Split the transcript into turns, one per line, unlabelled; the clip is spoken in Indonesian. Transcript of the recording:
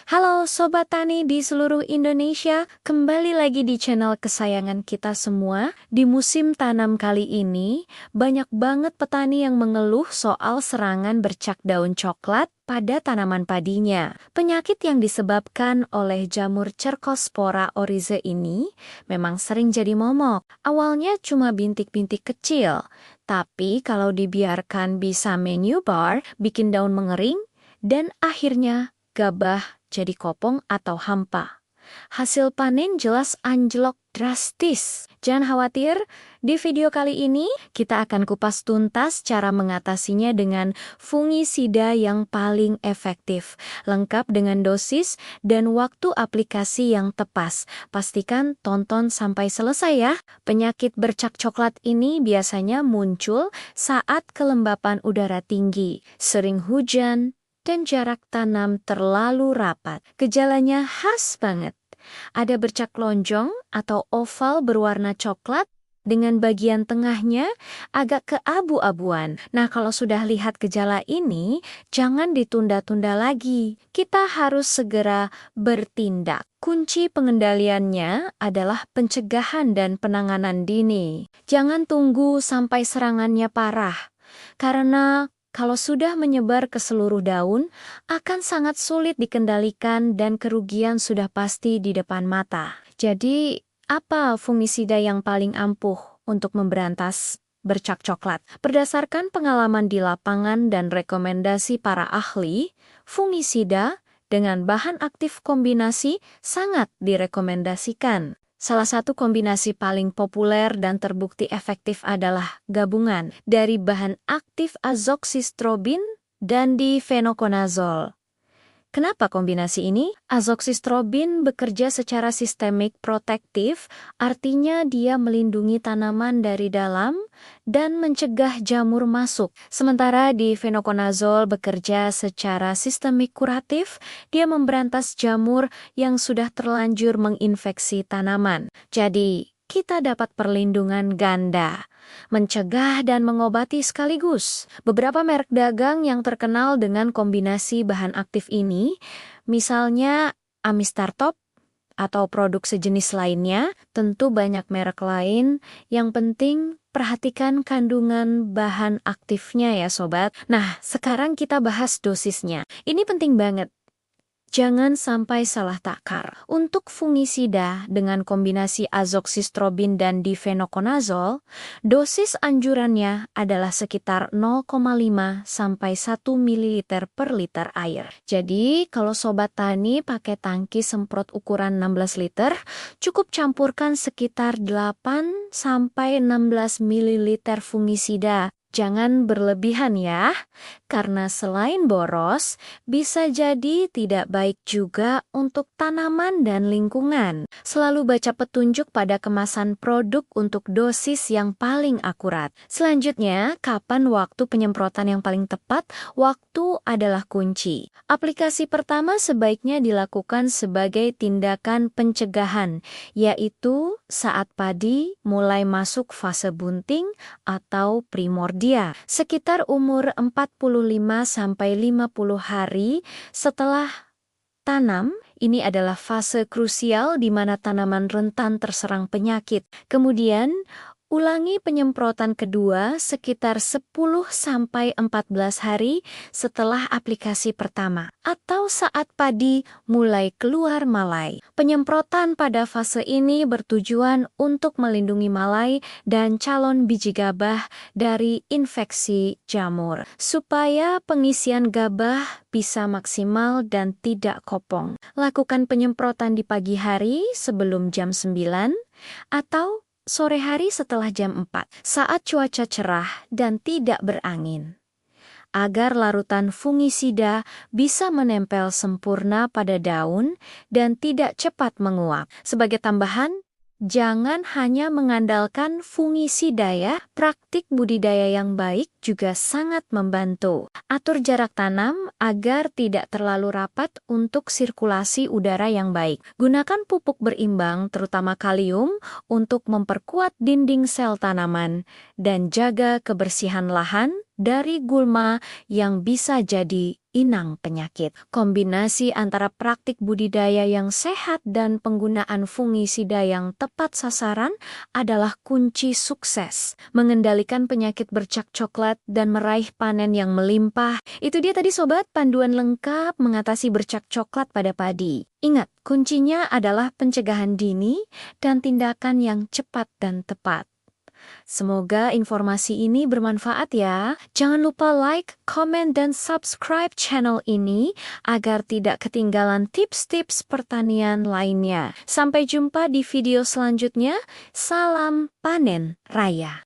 Halo Sobat Tani di seluruh Indonesia, kembali lagi di channel kesayangan kita semua. Di musim tanam kali ini, banyak banget petani yang mengeluh soal serangan bercak daun coklat pada tanaman padinya. Penyakit yang disebabkan oleh jamur Cercospora oryzae ini memang sering jadi momok. Awalnya cuma bintik-bintik kecil, tapi kalau dibiarkan bisa menyebar, bikin daun mengering, dan akhirnya gabah jadi kopong atau hampa. Hasil panen jelas anjlok drastis. Jangan khawatir, di video kali ini kita akan kupas tuntas cara mengatasinya dengan fungisida yang paling efektif, lengkap dengan dosis dan waktu aplikasi yang tepat. Pastikan tonton sampai selesai ya. Penyakit bercak coklat ini biasanya muncul saat kelembapan udara tinggi, sering hujan, dan jarak tanam terlalu rapat. Gejalanya khas banget. Ada bercak lonjong atau oval berwarna coklat dengan bagian tengahnya agak keabu-abuan. Nah, kalau sudah lihat gejala ini, jangan ditunda-tunda lagi. Kita harus segera bertindak. Kunci pengendaliannya adalah pencegahan dan penanganan dini. Jangan tunggu sampai serangannya parah, karena kalau sudah menyebar ke seluruh daun, akan sangat sulit dikendalikan dan kerugian sudah pasti di depan mata. Jadi, apa fungisida yang paling ampuh untuk memberantas bercak coklat? Berdasarkan pengalaman di lapangan dan rekomendasi para ahli, fungisida dengan bahan aktif kombinasi sangat direkomendasikan. Salah satu kombinasi paling populer dan terbukti efektif adalah gabungan dari bahan aktif azoxystrobin dan difenoconazole. Kenapa kombinasi ini? Azoxystrobin bekerja secara sistemik protektif, artinya dia melindungi tanaman dari dalam dan mencegah jamur masuk. Sementara difenoconazole bekerja secara sistemik kuratif, dia memberantas jamur yang sudah terlanjur menginfeksi tanaman. Jadi, kita dapat perlindungan ganda, mencegah dan mengobati sekaligus. Beberapa merek dagang yang terkenal dengan kombinasi bahan aktif ini, misalnya Amistartop atau produk sejenis lainnya, tentu banyak merek lain. Yang penting perhatikan kandungan bahan aktifnya ya sobat. Nah, sekarang kita bahas dosisnya. Ini penting banget. Jangan sampai salah takar. Untuk fungisida dengan kombinasi azoxystrobin dan difenoconazole, dosis anjurannya adalah sekitar 0,5 sampai 1 ml per liter air. Jadi, kalau sobat tani pakai tangki semprot ukuran 16 liter, cukup campurkan sekitar 8 sampai 16 ml fungisida. Jangan berlebihan ya, karena selain boros, bisa jadi tidak baik juga untuk tanaman dan lingkungan. Selalu baca petunjuk pada kemasan produk untuk dosis yang paling akurat. Selanjutnya, kapan waktu penyemprotan yang paling tepat? Waktu adalah kunci. Aplikasi pertama sebaiknya dilakukan sebagai tindakan pencegahan, yaitu saat padi mulai masuk fase bunting atau primordial. Sekitar umur 45-50 hari setelah tanam, ini adalah fase krusial di mana tanaman rentan terserang penyakit. Kemudian, ulangi penyemprotan kedua sekitar 10-14 hari setelah aplikasi pertama, atau saat padi mulai keluar malai. Penyemprotan pada fase ini bertujuan untuk melindungi malai dan calon biji gabah dari infeksi jamur, supaya pengisian gabah bisa maksimal dan tidak kopong. Lakukan penyemprotan di pagi hari sebelum jam 9 atau sore hari setelah jam 4, saat cuaca cerah dan tidak berangin, agar larutan fungisida bisa menempel sempurna pada daun dan tidak cepat menguap. Sebagai tambahan, jangan hanya mengandalkan fungisida ya. Praktik budidaya yang baik juga sangat membantu. Atur jarak tanam agar tidak terlalu rapat untuk sirkulasi udara yang baik. Gunakan pupuk berimbang, terutama kalium, untuk memperkuat dinding sel tanaman dan jaga kebersihan lahan dari gulma yang bisa jadi inang penyakit. Kombinasi antara praktik budidaya yang sehat dan penggunaan fungisida yang tepat sasaran adalah kunci sukses. Mengendalikan penyakit bercak coklat dan meraih panen yang melimpah. Itu dia tadi sobat, panduan lengkap mengatasi bercak coklat pada padi. Ingat, kuncinya adalah pencegahan dini dan tindakan yang cepat dan tepat. Semoga informasi ini bermanfaat ya. Jangan lupa like, komen, dan subscribe channel ini agar tidak ketinggalan tips-tips pertanian lainnya. Sampai jumpa di video selanjutnya. Salam panen raya.